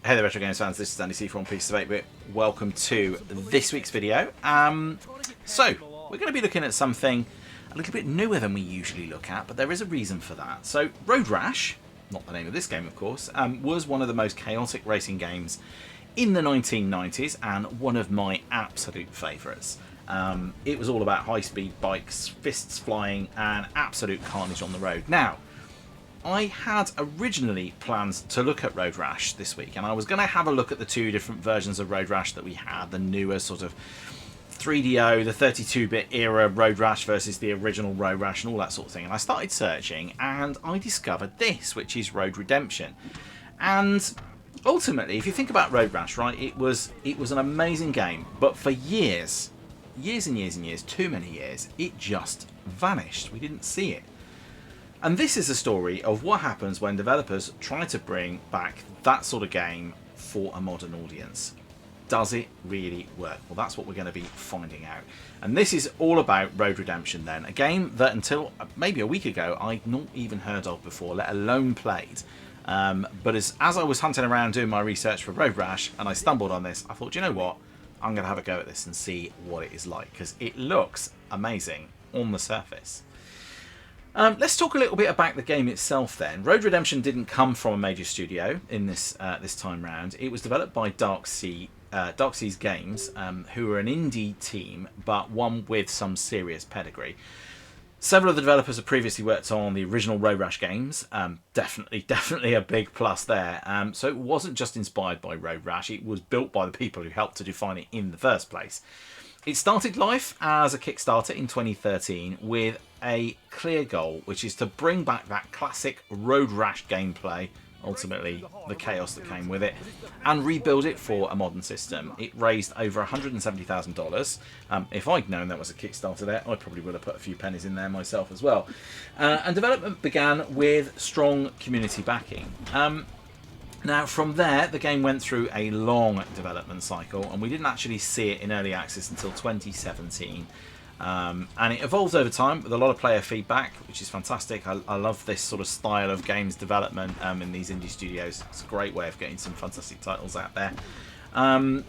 Hey there Retro Games fans, this is Andy C from Pieces of 8-Bit. Welcome to this week's video. So, we're going to be looking at something a little bit newer than we usually look at, but there is a reason for that. So, Road Rash, not the name of this game of course, was one of the most chaotic racing games in the 1990s and one of my absolute favourites. It was all about high-speed bikes, fists flying and absolute carnage on the road. Now, I had originally planned to look at Road Rash this week, and I was going to have a look at the two different versions of Road Rash that we had, the newer sort of 3DO, the 32-bit era Road Rash versus the original Road Rash and all that sort of thing. And I started searching and I discovered this, which is Road Redemption. And ultimately, if you think about Road Rash, right, it was an amazing game, but for years and years and years, too many years, it just vanished. We didn't see it. And this is a story of what happens when developers try to bring back that sort of game for a modern audience. Does it really work? Well, that's what we're going to be finding out. And this is all about Road Redemption then. A game that until maybe a week ago I'd not even heard of before, let alone played. But as I was hunting around doing my research for Road Rash and I stumbled on this, I thought, you know what? I'm going to have a go at this and see what it is like, because it looks amazing on the surface. Let's talk a little bit about the game itself then. Road Redemption didn't come from a major studio in this time round. It was developed by Dark Seas Games, who are an indie team, but one with some serious pedigree. Several of the developers have previously worked on the original Road Rash games. Definitely a big plus there. So it wasn't just inspired by Road Rash, it was built by the people who helped to define it in the first place. It started life as a Kickstarter in 2013 with a clear goal, which is to bring back that classic Road Rash gameplay, ultimately the chaos that came with it, and rebuild it for a modern system. It raised over $170,000. If I'd known that was a Kickstarter there, I probably would have put a few pennies in there myself as well. And development began with strong community backing. Now, from there, the game went through a long development cycle, and we didn't actually see it in early access until 2017. And it evolved over time with a lot of player feedback, which is fantastic. I love this sort of style of games development in these indie studios. It's a great way of getting some fantastic titles out there. The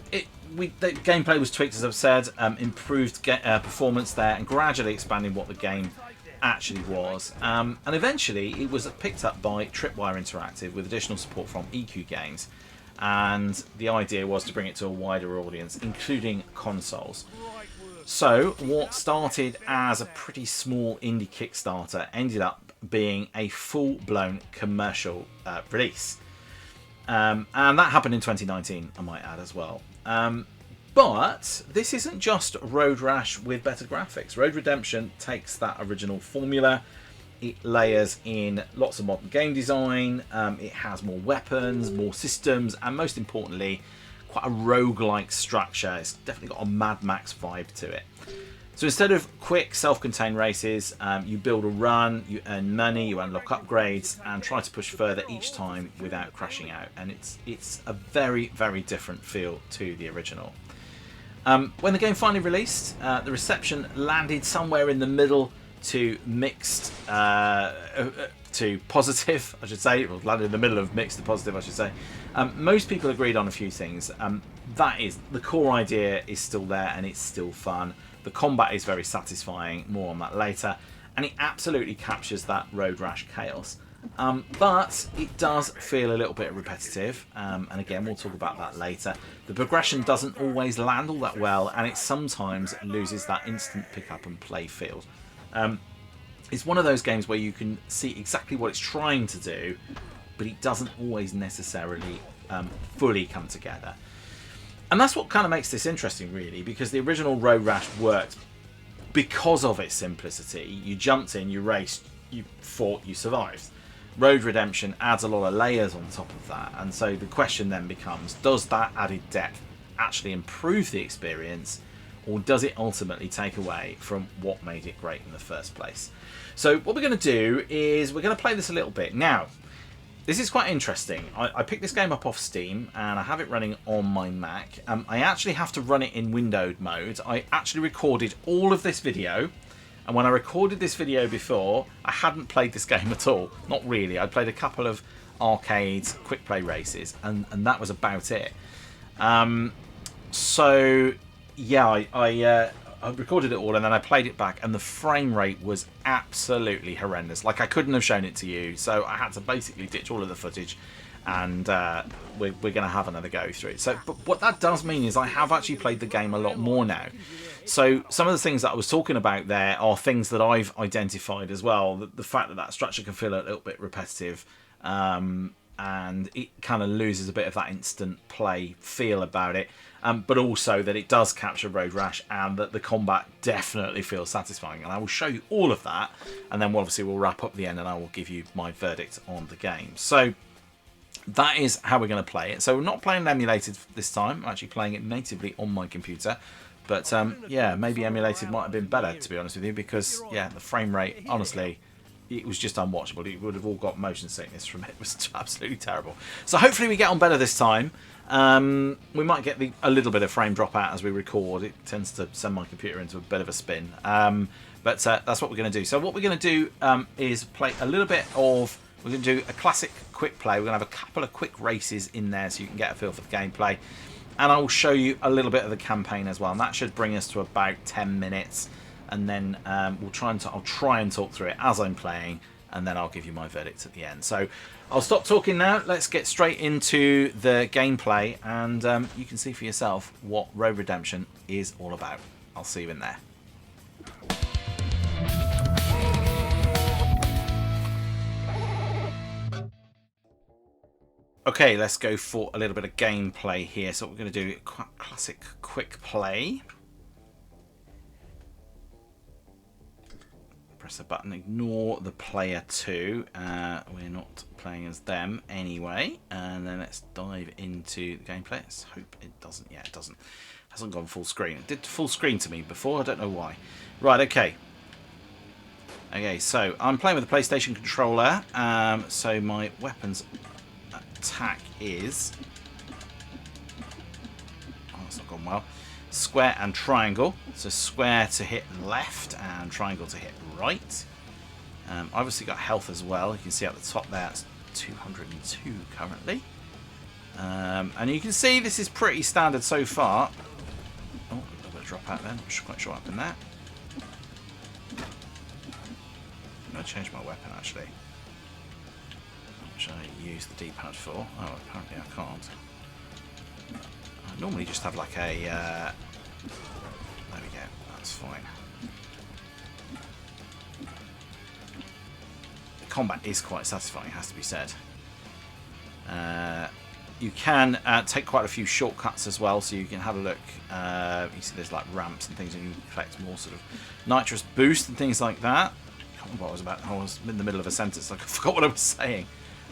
gameplay was tweaked, as I've said, improved performance there, and gradually expanding what the game actually was, and eventually it was picked up by Tripwire Interactive with additional support from EQ Games, and the idea was to bring it to a wider audience, including consoles. So what started as a pretty small indie Kickstarter ended up being a full-blown commercial release, and that happened in 2019, I might add as well. But this isn't just Road Rash with better graphics. Road Redemption takes that original formula, it layers in lots of modern game design, it has more weapons, more systems, and most importantly, quite a roguelike structure. It's definitely got a Mad Max vibe to it. So instead of quick self-contained races, you build a run, you earn money, you unlock upgrades, and try to push further each time without crashing out. And it's a very, very different feel to the original. When the game finally released, the reception landed somewhere in the middle to mixed to positive, I should say. It landed in the middle of mixed to positive, I should say. Most people agreed on a few things. That is, the core idea is still there and it's still fun. The combat is very satisfying, more on that later, and it absolutely captures that Road Rash chaos. But it does feel a little bit repetitive, and again we'll talk about that later. The progression doesn't always land all that well, and it sometimes loses that instant pick up and play feel. It's one of those games where you can see exactly what it's trying to do, but it doesn't always necessarily fully come together. And that's what kind of makes this interesting, really, because the original Road Rash worked because of its simplicity. You jumped in, you raced, you fought, you survived. Road Redemption adds a lot of layers on top of that, and so the question then becomes, does that added depth actually improve the experience, or does it ultimately take away from what made it great in the first place? So what we're going to do is we're going to play this a little bit. Now, this is quite interesting. I picked this game up off Steam and I have it running on my Mac. I actually have to run it in windowed mode. I actually recorded all of this video, and when I recorded this video before, I hadn't played this game at all. Not really. I'd played a couple of arcades, quick play races, and that was about it. So yeah, I recorded it all and then I played it back, and the frame rate was absolutely horrendous. Like, I couldn't have shown it to you, so I had to basically ditch all of the footage, and we're going to have another go through it. So, but what that does mean is I have actually played the game a lot more now. So some of the things that I was talking about there are things that I've identified as well. The fact that structure can feel a little bit repetitive, and it kind of loses a bit of that instant play feel about it. But also that it does capture Road Rash, and that the combat definitely feels satisfying. And I will show you all of that, and then obviously we'll wrap up the end and I will give you my verdict on the game. So that is how we're going to play it. So we're not playing emulated this time. I'm actually playing it natively on my computer. But yeah, maybe emulated might have been better, to be honest with you, because yeah, the frame rate, honestly, it was just unwatchable. You would have all got motion sickness from it. It was absolutely terrible. So hopefully we get on better this time. We might get a little bit of frame drop out as we record. It tends to send my computer into a bit of a spin. But that's what we're going to do. So what we're going to do is play a little bit of... We're going to do a classic quick play. We're going to have a couple of quick races in there so you can get a feel for the gameplay. And I will show you a little bit of the campaign as well. And that should bring us to about 10 minutes. And then I'll try and talk through it as I'm playing. And then I'll give you my verdict at the end. So I'll stop talking now. Let's get straight into the gameplay. And you can see for yourself what Road Redemption is all about. I'll see you in there. Okay, let's go for a little bit of gameplay here. So we're going to do a classic quick play. Press the button, ignore the player 2. We're not playing as them anyway. And then let's dive into the gameplay. Let's hope it doesn't. Yeah, it doesn't. It hasn't gone full screen. It did full screen to me before. I don't know why. Right, okay. Okay, so I'm playing with a PlayStation controller. So my weapons attack is... Oh, that's not gone well. Square and triangle. So square to hit left and triangle to hit right. I've obviously got health as well. You can see at the top there, it's 202 currently. And you can see this is pretty standard so far. Oh, a little bit of drop out there. Not quite sure what happened there. I'm going to change my weapon actually. Which I use the D-pad for. Oh, apparently I can't. I normally just have like a... there we go, that's fine. The combat is quite satisfying, has to be said. You can take quite a few shortcuts as well, so you can have a look. You see there's like ramps and things, and you can collect more sort of nitrous boost and things like that. I can't remember what I was about. I was in the middle of a sentence, like I forgot what I was saying.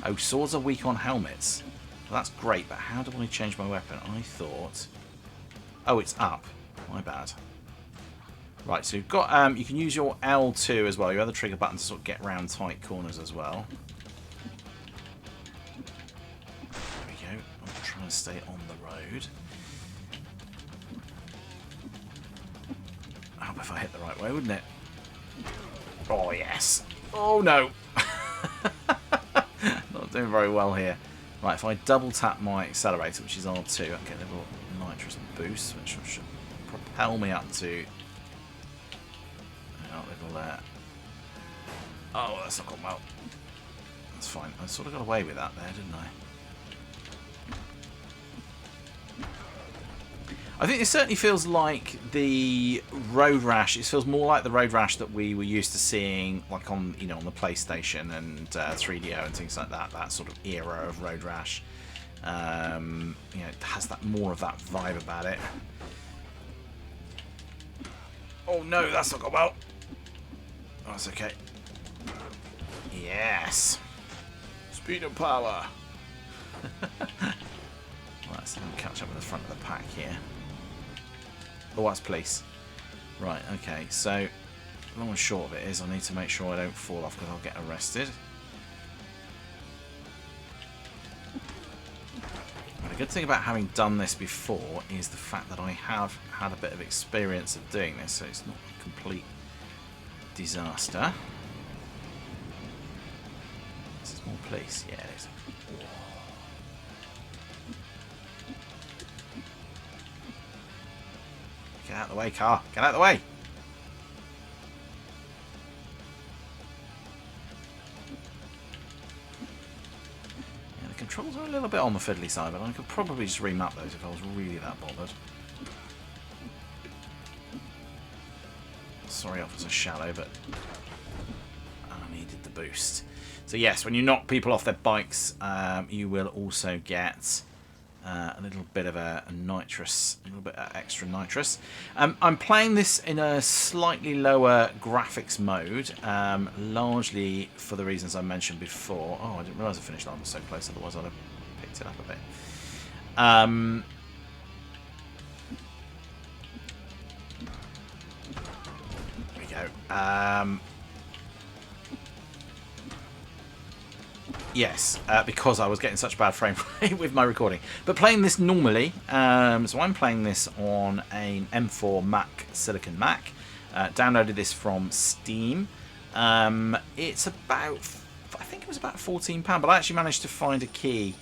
Oh, swords are weak on helmets. Well, that's great, but how do I change my weapon? I thought... Oh, it's up. My bad. Right, so you've got... you can use your L2 as well. You have the trigger button to sort of get round tight corners as well. There we go. I'm trying to stay on the road. I hope if I hit the right way, wouldn't it? Oh, yes. Oh, no. Not doing very well here. Right, if I double tap my accelerator, which is R2, I can get a little nitrous boost, which should propel me up to... Oh, that's not gone well. That's fine. I sort of got away with that there, didn't I? I think it certainly feels like the Road Rash. It feels more like the Road Rash that we were used to seeing, like on on the PlayStation and 3DO and things like that. That sort of era of Road Rash. It has that more of that vibe about it. Oh no, that's not gone well. Oh, that's okay. Yes. Speed and power. Right, so let me catch up with the front of the pack here. Oh, that's police. Right, okay, so long and short of it is I need to make sure I don't fall off because I'll get arrested. But the good thing about having done this before is the fact that I have had a bit of experience of doing this, so it's not a complete disaster. This Is this more police? Yeah, it is. Get out of the way, car. Get out of the way. Yeah, the controls are a little bit on the fiddly side, but I could probably just remap those if I was really that bothered. Sorry, Officer Shallow, but I needed the boost. So yes, when you knock people off their bikes, you will also get a little bit of a nitrous, a little bit of extra nitrous. I'm playing this in a slightly lower graphics mode, largely for the reasons I mentioned before. Oh, I didn't realise I finished line was so close, otherwise I'd have picked it up a bit. There we go. Yes, because I was getting such bad frame rate with my recording. But playing this normally, so I'm playing this on an M4 Mac, Silicon Mac. Downloaded this from Steam. It's about, I think it was about £14, but I actually managed to find a key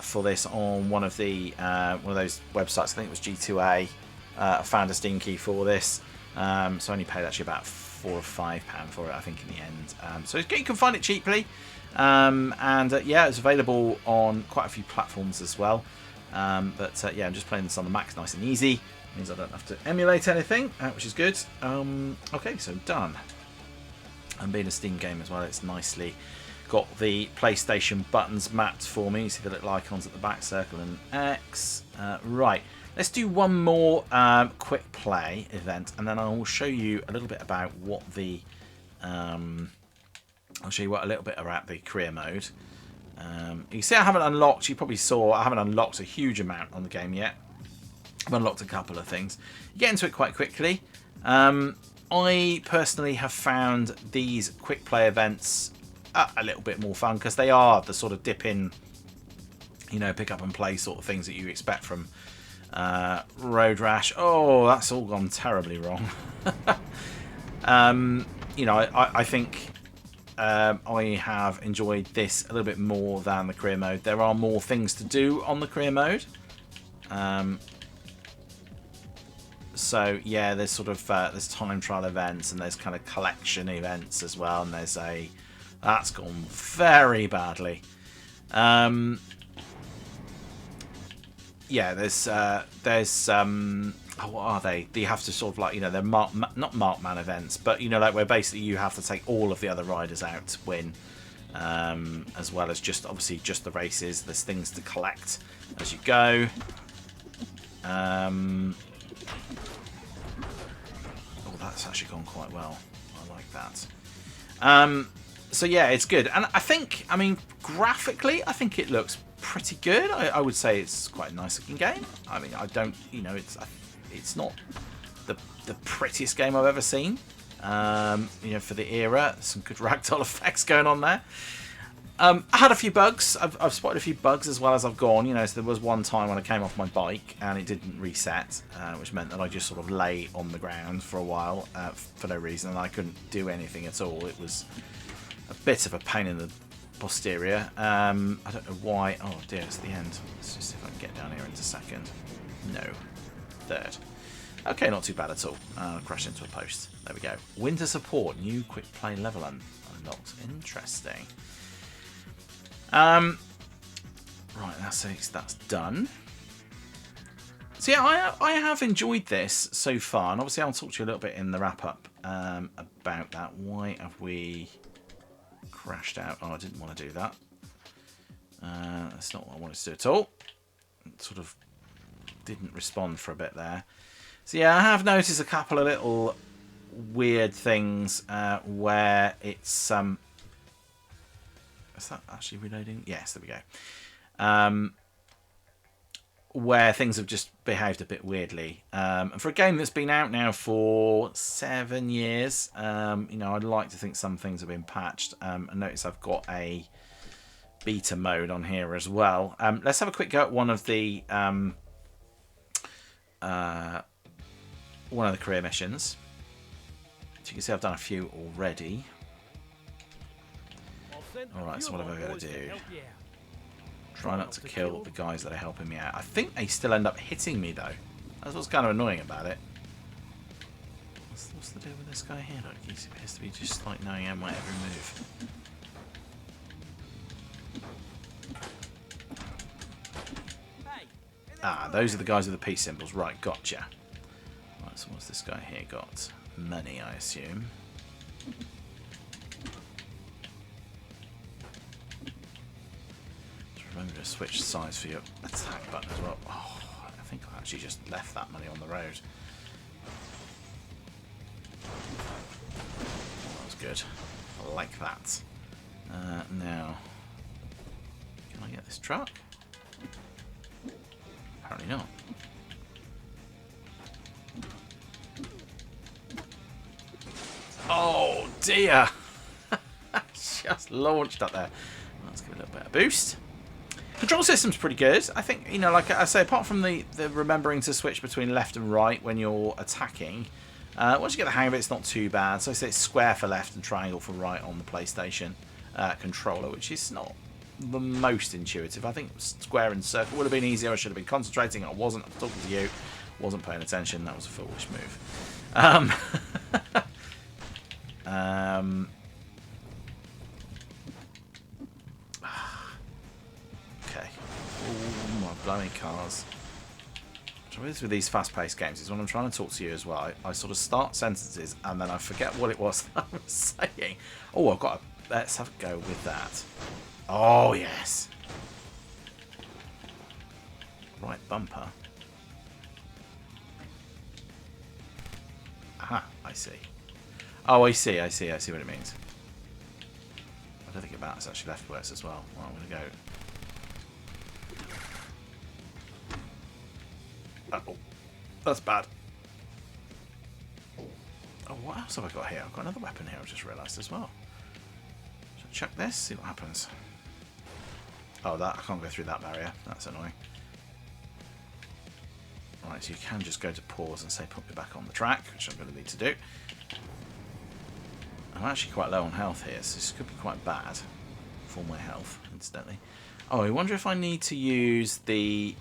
for this on one of those websites. I think it was G2A. I found a Steam key for this, so I only paid actually about £4 or £5 for it, I think, in the end. So you can find it cheaply. Yeah, it's available on quite a few platforms as well. Yeah, I'm just playing this on the Mac, nice and easy. It means I don't have to emulate anything, which is good. Okay, so done. And being a Steam game as well, it's nicely got the PlayStation buttons mapped for me. You see the little icons at the back, circle and X. Right, let's do one more quick play event, and then I will show you a little bit about what the I'll show you a little bit about the career mode. You see I haven't unlocked, you probably saw, I haven't unlocked a huge amount on the game yet. I've unlocked a couple of things. You get into it quite quickly. I personally have found these quick play events a little bit more fun, because they are the sort of dip in, you know, pick up and play sort of things that you expect from Road Rash. Oh, that's all gone terribly wrong. You know, I think I have enjoyed this a little bit more than the career mode. There are more things to do on the career mode. So yeah, there's sort of there's time trial events, and there's kind of collection events as well. And there's that's gone very badly. Yeah, there's oh, what are they? You have to sort of, like, you know, they're not Markman events, but, you know, like, where basically you have to take all of the other riders out to win, as well as just obviously just the races. There's things to collect as you go. Oh, that's actually gone quite well. I like that. So yeah, it's good, and I think, I mean, graphically, I think it looks pretty good. I would say it's quite a nice looking game. I mean, I don't, you know, it's not the prettiest game I've ever seen. You know, for the era, some good ragdoll effects going on there. I had a few bugs. I've spotted a few bugs as well as I've gone. You know, so there was one time when I came off my bike and it didn't reset, which meant that I just sort of lay on the ground for a while for no reason, and I couldn't do anything at all. It was a bit of a pain in the posterior. I don't know why. Oh dear, it's the end. Let's just see if I can get down here into second. No. Third. Okay, not too bad at all. Crashed into a post. There we go. Winter support. New quick play level unlocked. Interesting. Right, that's done. So yeah, I have enjoyed this so far, and obviously I'll talk to you a little bit in the wrap up about that. Why have we crashed out? Oh, I didn't want to do that. That's not what I wanted to do at all. It sort of didn't respond for a bit there. So yeah, I have noticed a couple of little weird things where it's is that actually reloading? Yes, there we go. Where things have just behaved a bit weirdly. And for a game that's been out now for 7 years, you know, I'd like to think some things have been patched. And notice I've got a beta mode on here as well. Let's have a quick go at one of the career missions. So you can see I've done a few already. Alright, so what have I got to do? Try not to kill the guys that are helping me out. I think they still end up hitting me, though. That's what's kind of annoying about it. What's the deal with this guy here? Look, he appears to be just like knowing my every move. Ah, those are the guys with the peace symbols. Right, gotcha. Right, so what's this guy here got? Money, I assume. Just remember to switch sides for your attack button as well. Oh, I think I actually just left that money on the road. That was good. I like that. Now, can I get this truck? Apparently not. Oh dear! Just launched up there. Let's give it a little bit of boost. Control system's pretty good. I think, you know, like I say, apart from the remembering to switch between left and right when you're attacking, once you get the hang of it, it's not too bad. So I say it's square for left and triangle for right on the PlayStation controller, which is not the most intuitive. I think square and circle would have been easier. I should have been concentrating. I wasn't. I was talking to you. Wasn't paying attention. That was a foolish move. Okay. Oh, my bloody cars. The trouble is with these fast-paced games is when I'm trying to talk to you as well, I sort of start sentences and then I forget what it was that I was saying. Oh, I've got to... Let's have a go with that. Oh, yes. Right bumper. Aha, I see. Oh, I see what it means. I don't think about it's actually leftwards as well. Well, I'm going to go... Oh, that's bad. Oh, what else have I got here? I've got another weapon here, I've just realised as well. Should I check this? See what happens. Oh, that I can't go through that barrier. That's annoying. Right, so you can just go to pause and say put me back on the track, which I'm going to need to do. I'm actually quite low on health here, so this could be quite bad for my health, incidentally. Oh, I wonder if I need to use the...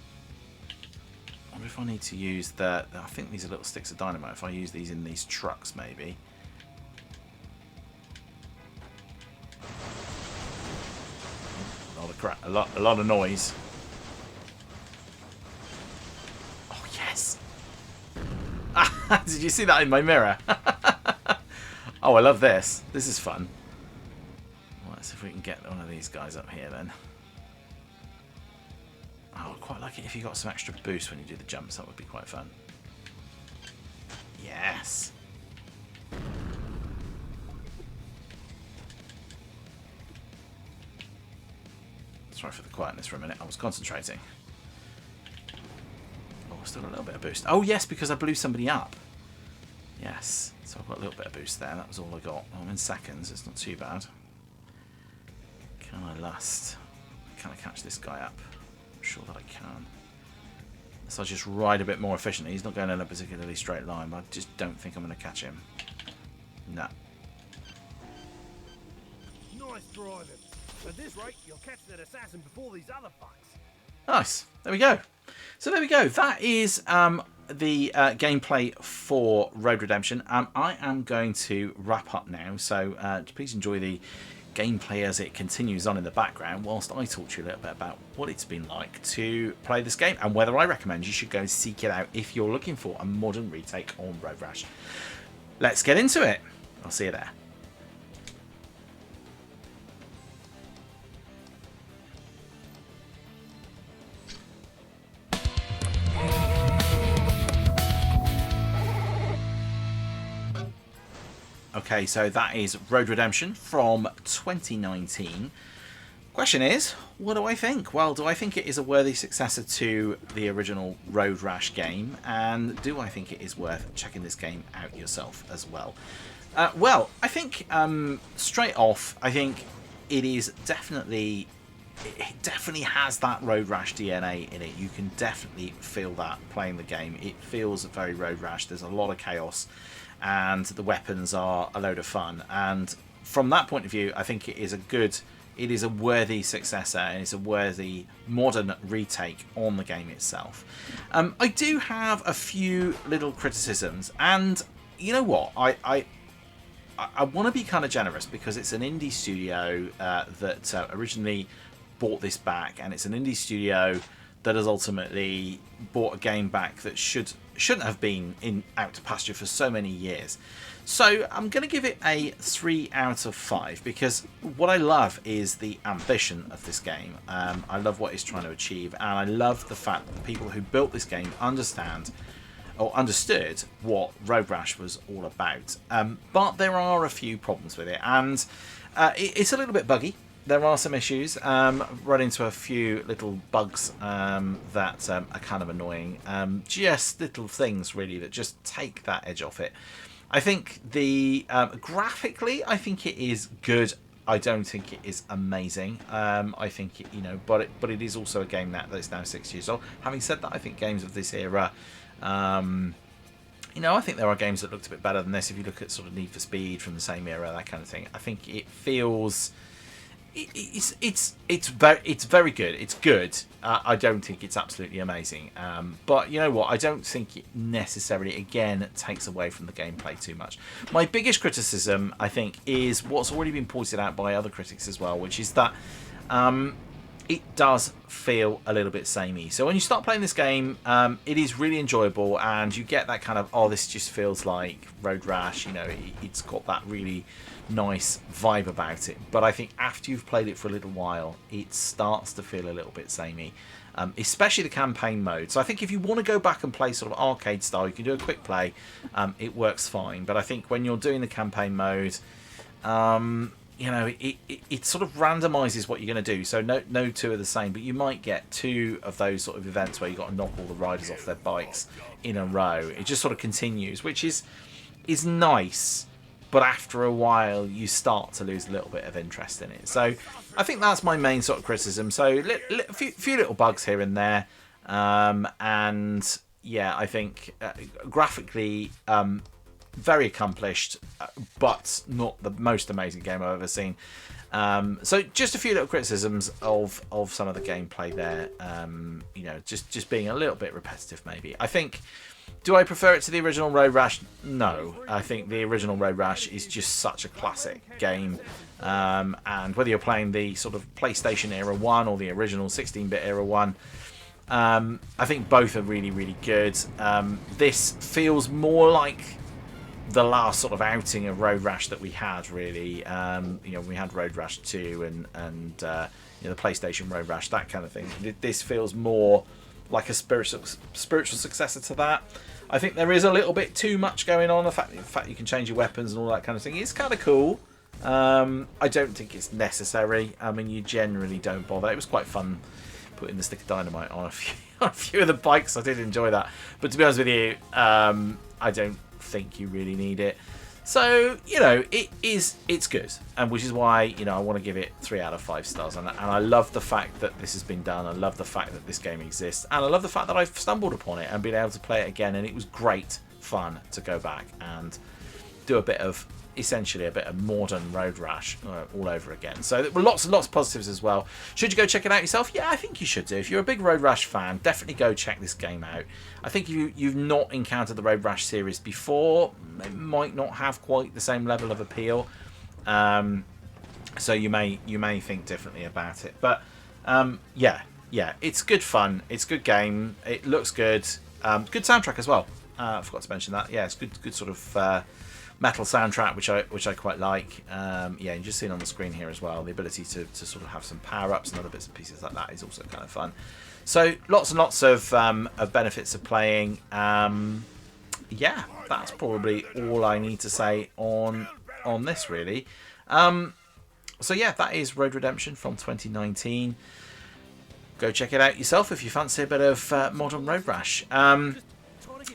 I think these are little sticks of dynamite. If I use these in these trucks, maybe. A lot of crap, a lot of noise. Oh yes! Did you see that in my mirror? Oh, I love this. This is fun. Well, let's see if we can get one of these guys up here then. Oh, I'd quite like it if you got some extra boost when you do the jumps. That would be quite fun. Yes. Sorry for the quietness for a minute. I was concentrating. Oh, still a little bit of boost. Oh, yes, because I blew somebody up. Yes. So I've got a little bit of boost there. That was all I got. I'm in seconds. It's not too bad. Can I catch this guy up? I'm sure that I can. So I just ride a bit more efficiently. He's not going in a particularly straight line, but I just don't think I'm going to catch him. No. Nice driving. At this rate, you'll catch that assassin before these other fucks. Nice. There we go. So there we go. That is the gameplay for Road Redemption. I am going to wrap up now. So please enjoy the gameplay as it continues on in the background whilst I talk to you a little bit about what it's been like to play this game and whether I recommend you should go seek it out if you're looking for a modern retake on Road Rash. Let's get into it. I'll see you there. Okay, so that is Road Redemption from 2019. Question is, what do I think? Well, do I think it is a worthy successor to the original Road Rash game? And do I think it is worth checking this game out yourself as well? Well, I think straight off, I think it is definitely... It definitely has that Road Rash DNA in it. You can definitely feel that playing the game. It feels very Road Rash. There's a lot of chaos. And the weapons are a load of fun. And from that point of view, I think it is a good it is a worthy successor, and it's a worthy modern retake on the game itself. I do have a few little criticisms, and you know what, I want to be kind of generous because it's an indie studio that originally bought this back, and it's an indie studio that has ultimately bought a game back that shouldn't have been out to pasture for so many years. So I'm going to give it a 3 out of 5 because what I love is the ambition of this game. I love what it's trying to achieve, and I love the fact that the people who built this game understood what Road Rash was all about. But there are a few problems with it, and it's a little bit buggy. There are some issues. Run into a few little bugs that are kind of annoying. Just little things really that just take that edge off it. I think the graphically, I think it is good. I don't think it is amazing. I think it, but it is also a game that is now 6 years old. Having said that, I think games of this era, I think there are games that looked a bit better than this. If you look at sort of Need for Speed from the same era, that kind of thing, I think it feels. It's very good. It's good. I don't think it's absolutely amazing. But you know what? I don't think it necessarily, again, takes away from the gameplay too much. My biggest criticism, I think, is what's already been pointed out by other critics as well, which is that it does feel a little bit samey. So when you start playing this game, it is really enjoyable, and you get that kind of, oh, this just feels like Road Rash. It's got that really nice vibe about it. But I think after you've played it for a little while, it starts to feel a little bit samey, especially the campaign mode. So I think if you want to go back and play sort of arcade style, you can do a quick play. It works fine. But I think when you're doing the campaign mode, it sort of randomizes what you're going to do. So no two are the same, but you might get 2 of those sort of events where you've got to knock all the riders off their bikes in a row. It just sort of continues, which is nice. But after a while, you start to lose a little bit of interest in it. So I think that's my main sort of criticism. So a few little bugs here and there. And yeah, I think graphically very accomplished, but not the most amazing game I've ever seen. So just a few little criticisms of some of the gameplay there. Just being a little bit repetitive maybe. I think... Do I prefer it to the original Road Rash? No. I think the original Road Rash is just such a classic game. And whether you're playing the sort of PlayStation era one or the original 16-bit era one, I think both are really, really good. This feels more like the last sort of outing of Road Rash that we had, really. We had Road Rash 2 and the PlayStation Road Rash, that kind of thing. This feels more like a spiritual successor to that. I think there is a little bit too much going on. The fact you can change your weapons and all that kind of thing is kind of cool. I don't think it's necessary. I mean, you generally don't bother. It was quite fun putting the stick of dynamite on a few of the bikes. I did enjoy that. But to be honest with you, I don't think you really need it. So, it's good, and which is why, I want to give it 3 out of 5 stars. And I love the fact that this has been done. I love the fact that this game exists, and I love the fact that I've stumbled upon it and been able to play it again. And it was great fun to go back and do essentially a bit of modern Road Rash all over again. So there were lots and lots of positives as well. Should you go check it out yourself? Yeah, I think you should do. If you're a big Road Rash fan, definitely go check this game out. I think if you've not encountered the Road Rash series before, it might not have quite the same level of appeal. So you may think differently about it. But yeah, it's good fun. It's a good game. It looks good. Good soundtrack as well. I forgot to mention that. Yeah, it's good sort of metal soundtrack, which I quite like. You just seen on the screen here as well, the ability to sort of have some power-ups and other bits and pieces like that is also kind of fun. So lots and lots of benefits of playing. Yeah, that's probably all I need to say on this, really. So yeah, that is Road Redemption from 2019. Go check it out yourself if you fancy a bit of modern Road Rash.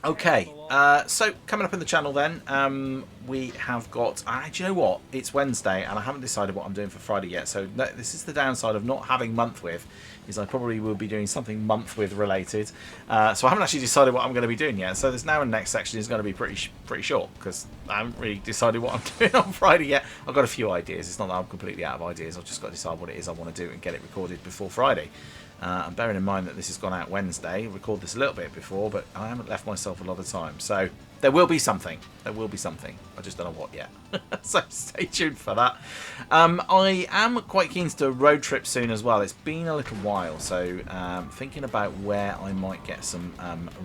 Okay, So coming up in the channel then, we have got, do you know what, it's Wednesday and I haven't decided what I'm doing for Friday yet, so this is the downside of not having month with, is I probably will be doing something month with related, so I haven't actually decided what I'm going to be doing yet, so this now and next section is going to be pretty short, because I haven't really decided what I'm doing on Friday yet. I've got a few ideas, it's not that I'm completely out of ideas, I've just got to decide what it is I want to do and get it recorded before Friday. And bearing in mind that this has gone out Wednesday, record this a little bit before, but I haven't left myself a lot of time. So there will be something. There will be something. I just don't know what yet. So stay tuned for that. I am quite keen to do a road trip soon as well. It's been a little while, so thinking about where I might get some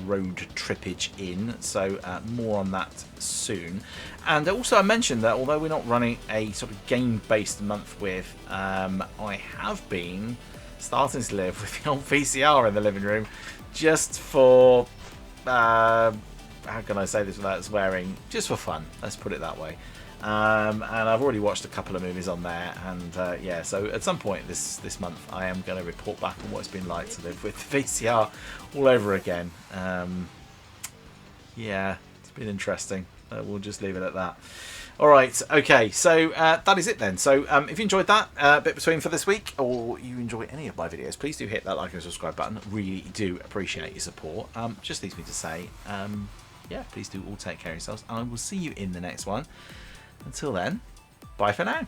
road trippage in. So more on that soon. And also I mentioned that although we're not running a sort of game-based month with, I have been starting to live with the old VCR in the living room just for how can I say this without swearing, just for fun, let's put it that way. And I've already watched a couple of movies on there, and yeah, so at some point this month I am going to report back on what it's been like to live with the VCR all over again. Yeah, it's been interesting. We'll just leave it at that. Alright, okay, so that is it then. So if you enjoyed that bit between for this week, or you enjoy any of my videos, please do hit that like and subscribe button. Really do appreciate your support. Just leaves me to say, yeah, please do all take care of yourselves. I will see you in the next one. Until then, bye for now.